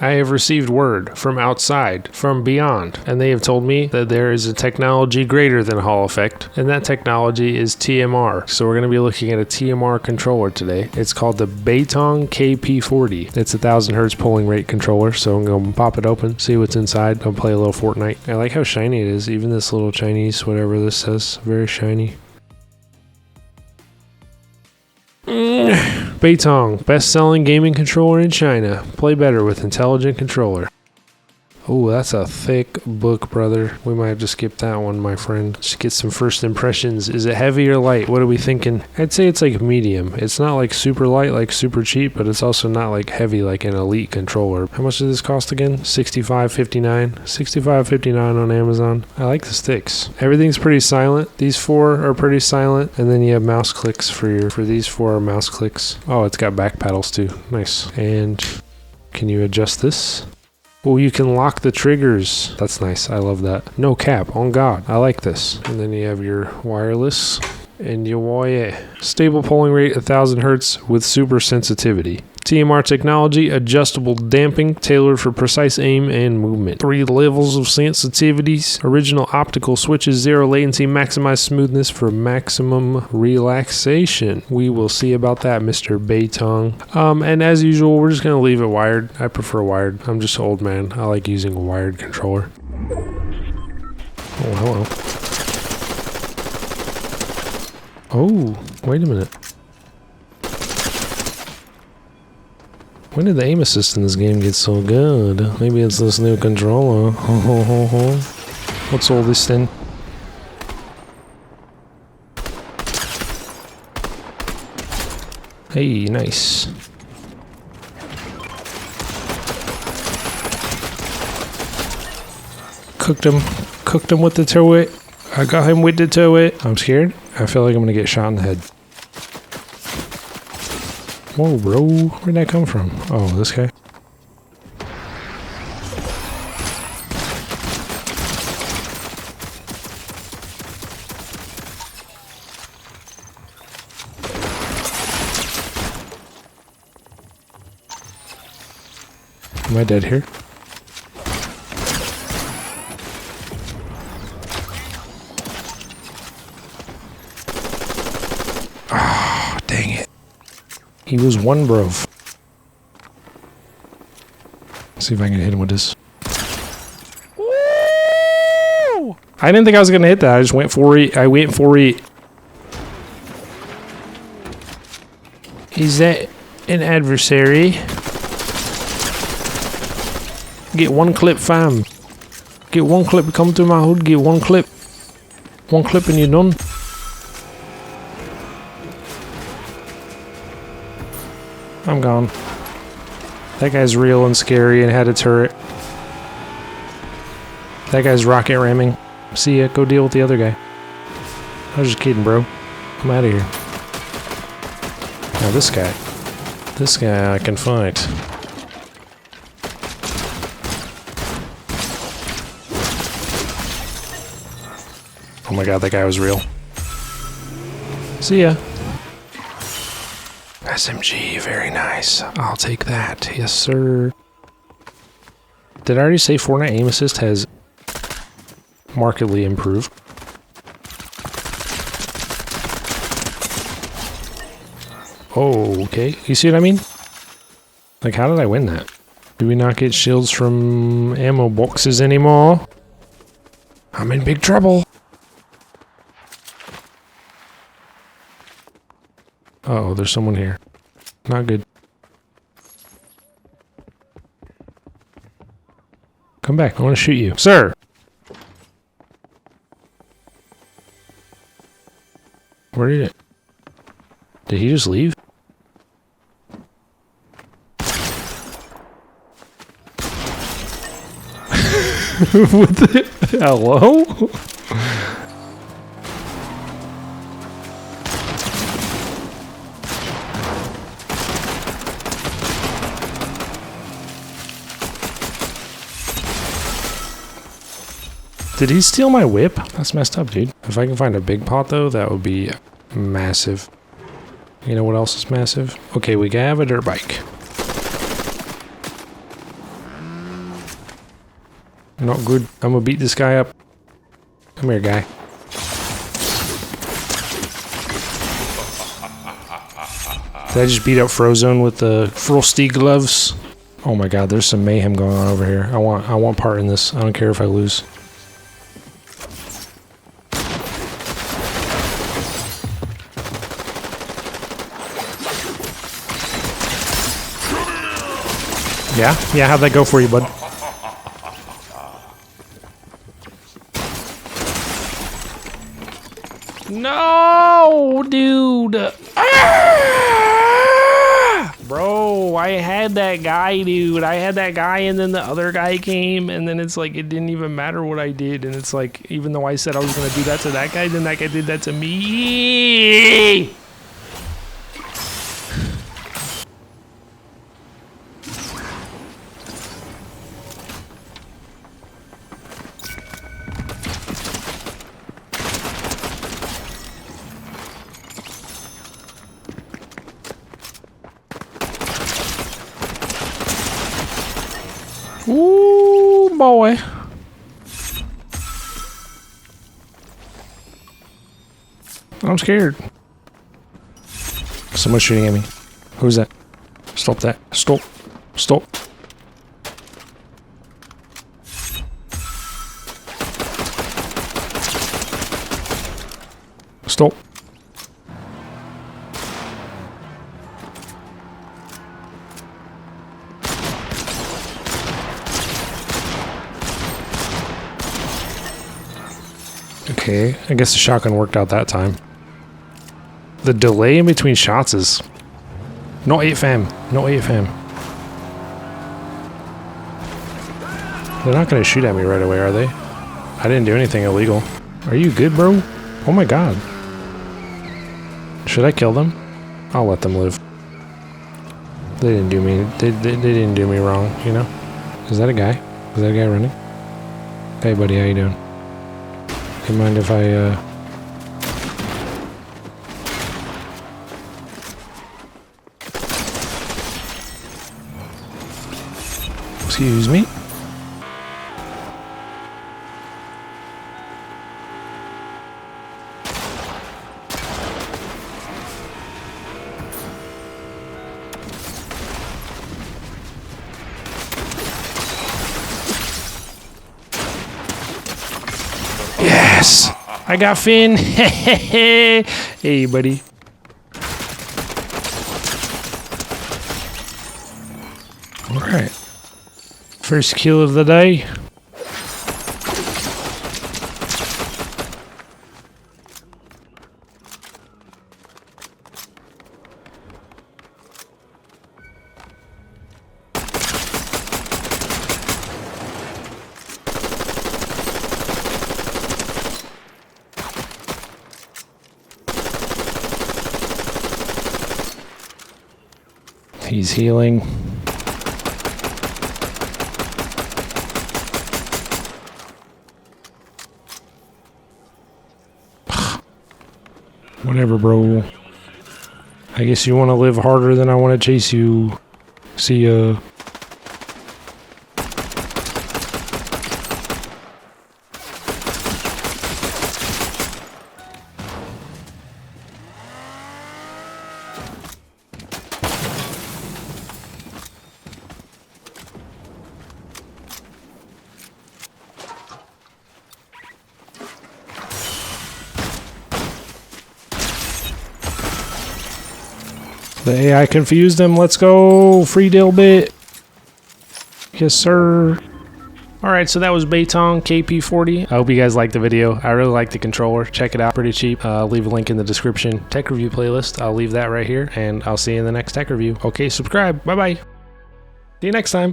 I have received word from outside, from beyond, and they have told me that there is a technology greater than Hall effect, and that technology is TMR. So we're going to be looking at a TMR controller today. It's called the Beitong KP40. It's a 1000 hertz polling rate controller, so I'm going to pop it open, see what's inside. I'll play a little Fortnite. I like how shiny it is, even this little Chinese, whatever this says, very shiny. Beitong, best-selling gaming controller in China. Play better with intelligent controller. Oh, that's a thick book, brother. We might have to skip that one, my friend. Just get some first impressions. Is it heavy or light? What are we thinking? I'd say it's like medium. It's not like super light, like super cheap, but it's also not like heavy like an elite controller. How much does this cost again? $65.59. $65.59 on Amazon. I like the sticks. Everything's pretty silent. These four are pretty silent. And then you have mouse clicks for these four mouse clicks. Oh, it's got back paddles too. Nice. And can you adjust this? Oh, you can lock the triggers. That's nice. I love that. No cap. On God. I like this. And then you have your wireless. And your wire. Stable polling rate 1000 hertz with super sensitivity. TMR technology, adjustable damping, tailored for precise aim and movement. 3 levels of sensitivities. Original optical switches, 0 latency, maximize smoothness for maximum relaxation. We will see about that, Mr. Beitong. And as usual, we're just going to leave it wired. I prefer wired. I'm just an old man. I like using a wired controller. Oh, hello. Oh, wait a minute. When did the aim assist in this game get so good? Maybe it's this new controller. What's all this then? Hey, nice. Cooked him with the turret. I got him with the turret. I'm scared. I feel like I'm gonna get shot in the head. Whoa, bro. Where'd that come from? Oh, this guy. Am I dead here? Ah, dang it. He was one, bro. See if I can hit him with this. Woo! I didn't think I was gonna hit that. I just went for it. I went for it. Is that an adversary? Get one clip, fam. Get one clip. Come to my hood. Get one clip. One clip and you're done. I'm gone. That guy's real and scary and had a turret. That guy's rocket ramming. See ya. Go deal with the other guy. I was just kidding, bro. I'm out of here. Now this guy. This guy I can fight. Oh my god, that guy was real. See ya. SMG, very nice. I'll take that. Yes, sir. Did I already say Fortnite aim assist has markedly improved? Oh, okay. You see what I mean? Like, how did I win that? Do we not get shields from ammo boxes anymore? I'm in big trouble. Uh-oh, there's someone here. Not good. Come back, I want to shoot you. Sir! Where did it? Did he just leave? What the? Hello? Did he steal my whip? That's messed up, dude. If I can find a big pot, though, that would be massive. You know what else is massive? Okay, we can have a dirt bike. Not good. I'm gonna beat this guy up. Come here, guy. Did I just beat up Frozone with the frosty gloves? Oh my god, there's some mayhem going on over here. I want part in this. I don't care if I lose. Yeah? Yeah, how'd that go for you, bud? No, dude. Ah! Bro, I had that guy, dude. I had that guy, and then the other guy came, and then it's like it didn't even matter what I did. And it's like, even though I said I was going to do that to that guy, then that guy did that to me. Ooh, boy. I'm scared. Someone's shooting at me. Who's that? Stop that. Stop. Stop. Stop. Okay, I guess the shotgun worked out that time. The delay in between shots is not 8fam. Not 8fam. They're not going to shoot at me right away, are they? I didn't do anything illegal. Are you good, bro? Oh my god. Should I kill them? I'll let them live. They didn't do me. They didn't do me wrong, you know? Is that a guy? Is that a guy running? Hey, buddy, how you doing? Do you mind if I, Excuse me? Yes! I got Finn! Hey, buddy. Alright. First kill of the day. He's healing. Whatever, bro. I guess you want to live harder than I want to chase you. See ya. The AI confused him. Let's go. Free deal bit. Yes, sir. Alright, so that was Beitong KP40. I hope you guys liked the video. I really like the controller. Check it out. Pretty cheap. I'll leave a link in the description. Tech review playlist. I'll leave that right here. And I'll see you in the next tech review. Okay, subscribe. Bye-bye. See you next time.